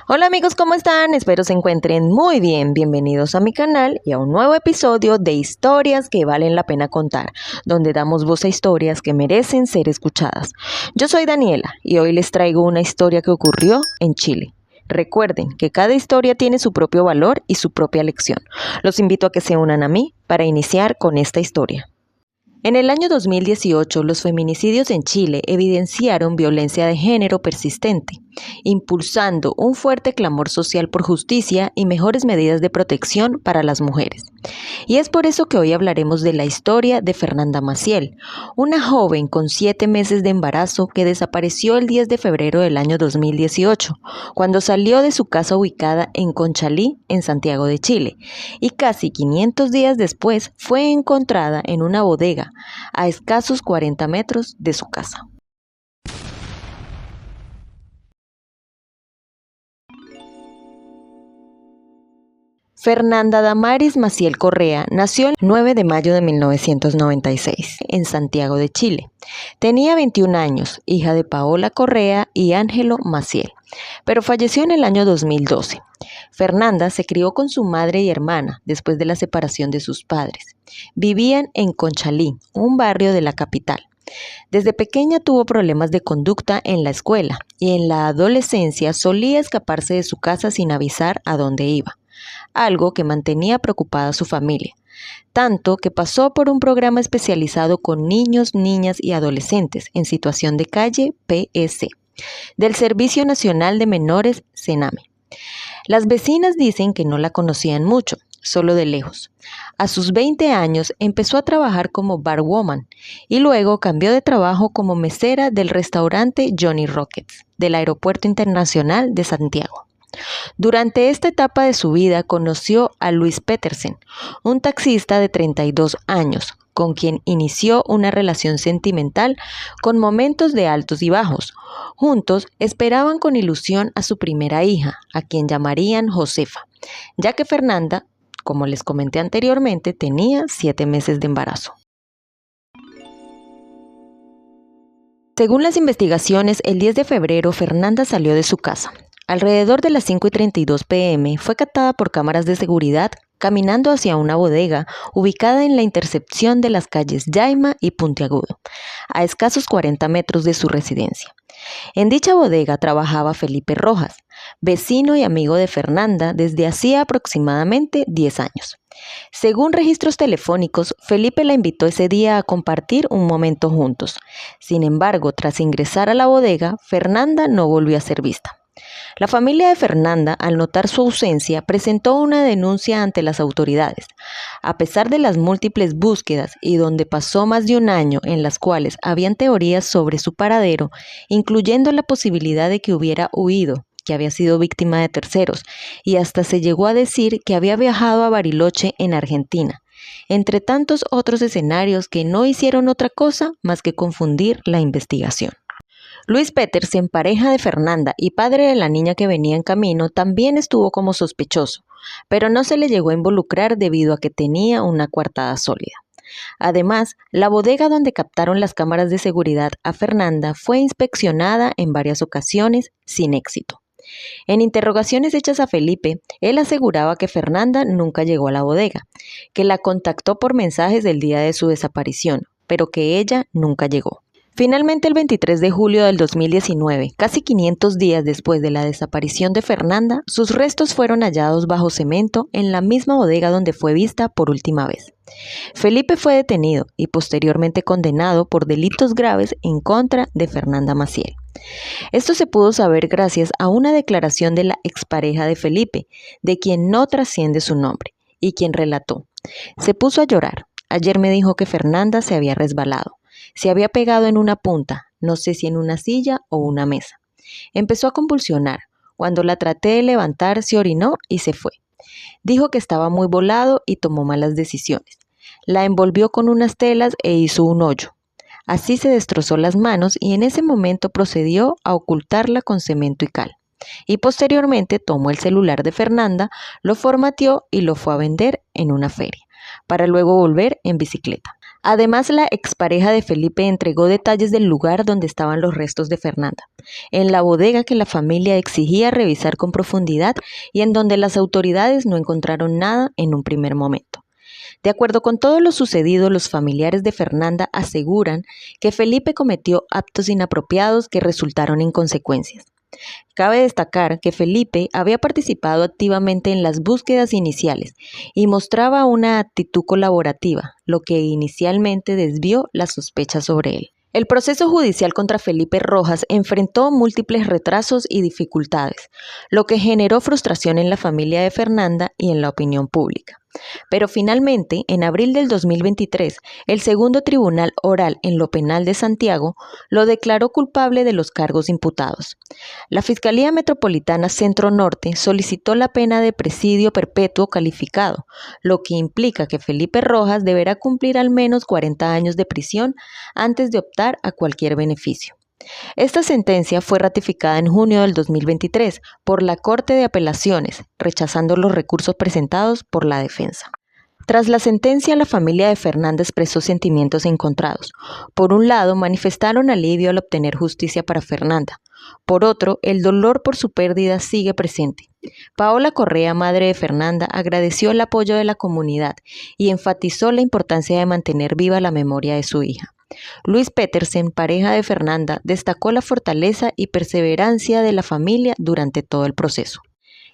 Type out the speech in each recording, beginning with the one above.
Hola amigos, ¿cómo están? Espero se encuentren muy bien. Bienvenidos a mi canal y a un nuevo episodio de Historias que valen la pena contar, donde damos voz a historias que merecen ser escuchadas. Yo soy Daniela y hoy les traigo una historia que ocurrió en Chile. Recuerden que cada historia tiene su propio valor y su propia lección. Los invito a que se unan a mí para iniciar con esta historia. En el año 2018, los feminicidios en Chile evidenciaron violencia de género persistente, impulsando un fuerte clamor social por justicia y mejores medidas de protección para las mujeres. Y es por eso que hoy hablaremos de la historia de Fernanda Maciel, una joven con 7 meses de embarazo que desapareció el 10 de febrero del año 2018, cuando salió de su casa ubicada en Conchalí, en Santiago de Chile, y casi 500 días después fue encontrada en una bodega a escasos 40 metros de su casa. Fernanda Damaris Maciel Correa nació el 9 de mayo de 1996 en Santiago de Chile. Tenía 21 años, hija de Paola Correa y Ángelo Maciel, pero falleció en el año 2012. Fernanda se crió con su madre y hermana después de la separación de sus padres. Vivían en Conchalí, un barrio de la capital. Desde pequeña tuvo problemas de conducta en la escuela y en la adolescencia solía escaparse de su casa sin avisar a dónde iba, algo que mantenía preocupada a su familia, tanto que pasó por un programa especializado con niños, niñas y adolescentes en situación de calle PS, del Servicio Nacional de Menores Sename. Las vecinas dicen que no la conocían mucho, solo de lejos. A sus 20 años empezó a trabajar como barwoman y luego cambió de trabajo como mesera del restaurante Johnny Rockets del Aeropuerto Internacional de Santiago. Durante esta etapa de su vida conoció a Luis Petersen, un taxista de 32 años, con quien inició una relación sentimental con momentos de altos y bajos. Juntos esperaban con ilusión a su primera hija, a quien llamarían Josefa, ya que Fernanda, como les comenté anteriormente, tenía 7 meses de embarazo. Según las investigaciones, el 10 de febrero Fernanda salió de su casa. Alrededor de las 5:32 p.m. fue captada por cámaras de seguridad caminando hacia una bodega ubicada en la intersección de las calles Yaima y Puntiagudo, a escasos 40 metros de su residencia. En dicha bodega trabajaba Felipe Rojas, vecino y amigo de Fernanda desde hacía aproximadamente 10 años. Según registros telefónicos, Felipe la invitó ese día a compartir un momento juntos. Sin embargo, tras ingresar a la bodega, Fernanda no volvió a ser vista. La familia de Fernanda, al notar su ausencia, presentó una denuncia ante las autoridades. A pesar de las múltiples búsquedas y donde pasó más de un año en las cuales habían teorías sobre su paradero, incluyendo la posibilidad de que hubiera huido, que había sido víctima de terceros, y hasta se llegó a decir que había viajado a Bariloche en Argentina, entre tantos otros escenarios que no hicieron otra cosa más que confundir la investigación. Luis Petersen, pareja de Fernanda y padre de la niña que venía en camino, también estuvo como sospechoso, pero no se le llegó a involucrar debido a que tenía una coartada sólida. Además, la bodega donde captaron las cámaras de seguridad a Fernanda fue inspeccionada en varias ocasiones sin éxito. En interrogaciones hechas a Felipe, él aseguraba que Fernanda nunca llegó a la bodega, que la contactó por mensajes el día de su desaparición, pero que ella nunca llegó. Finalmente, el 23 de julio del 2019, casi 500 días después de la desaparición de Fernanda, sus restos fueron hallados bajo cemento en la misma bodega donde fue vista por última vez. Felipe fue detenido y posteriormente condenado por delitos graves en contra de Fernanda Maciel. Esto se pudo saber gracias a una declaración de la expareja de Felipe, de quien no trasciende su nombre, y quien relató: "Se puso a llorar. Ayer me dijo que Fernanda se había resbalado. Se había pegado en una punta, no sé si en una silla o una mesa. Empezó a convulsionar. Cuando la traté de levantar, se orinó y se fue. Dijo que estaba muy volado y tomó malas decisiones. La envolvió con unas telas e hizo un hoyo. Así se destrozó las manos y en ese momento procedió a ocultarla con cemento y cal. Y posteriormente tomó el celular de Fernanda, lo formateó y lo fue a vender en una feria, para luego volver en bicicleta. Además, la expareja de Felipe entregó detalles del lugar donde estaban los restos de Fernanda, en la bodega que la familia exigía revisar con profundidad y en donde las autoridades no encontraron nada en un primer momento. De acuerdo con todo lo sucedido, los familiares de Fernanda aseguran que Felipe cometió actos inapropiados que resultaron en consecuencias. Cabe destacar que Felipe había participado activamente en las búsquedas iniciales y mostraba una actitud colaborativa, lo que inicialmente desvió las sospechas sobre él. El proceso judicial contra Felipe Rojas enfrentó múltiples retrasos y dificultades, lo que generó frustración en la familia de Fernanda y en la opinión pública. Pero finalmente, en abril del 2023, el segundo tribunal oral en lo penal de Santiago lo declaró culpable de los cargos imputados. La Fiscalía Metropolitana Centro Norte solicitó la pena de presidio perpetuo calificado, lo que implica que Felipe Rojas deberá cumplir al menos 40 años de prisión antes de optar a cualquier beneficio. Esta sentencia fue ratificada en junio del 2023 por la Corte de Apelaciones, rechazando los recursos presentados por la defensa. Tras la sentencia, la familia de Fernanda expresó sentimientos encontrados. Por un lado, manifestaron alivio al obtener justicia para Fernanda. Por otro, el dolor por su pérdida sigue presente. Paola Correa, madre de Fernanda, agradeció el apoyo de la comunidad y enfatizó la importancia de mantener viva la memoria de su hija. Luis Petersen, pareja de Fernanda, destacó la fortaleza y perseverancia de la familia durante todo el proceso.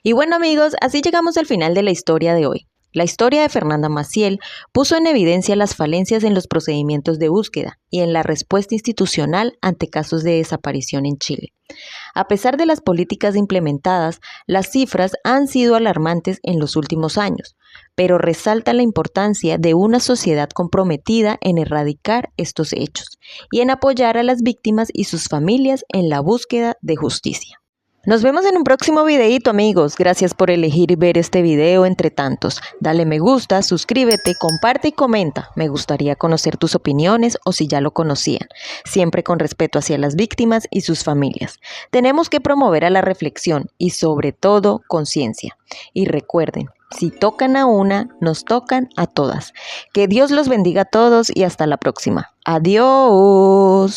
Y bueno amigos, así llegamos al final de la historia de hoy. La historia de Fernanda Maciel puso en evidencia las falencias en los procedimientos de búsqueda y en la respuesta institucional ante casos de desaparición en Chile. A pesar de las políticas implementadas, las cifras han sido alarmantes en los últimos años, pero resalta la importancia de una sociedad comprometida en erradicar estos hechos y en apoyar a las víctimas y sus familias en la búsqueda de justicia. Nos vemos en un próximo videito amigos, gracias por elegir ver este video entre tantos. Dale me gusta, suscríbete, comparte y comenta. Me gustaría conocer tus opiniones o si ya lo conocían, siempre con respeto hacia las víctimas y sus familias. Tenemos que promover a la reflexión y sobre todo conciencia. Y recuerden, si tocan a una, nos tocan a todas. Que Dios los bendiga a todos y hasta la próxima. Adiós.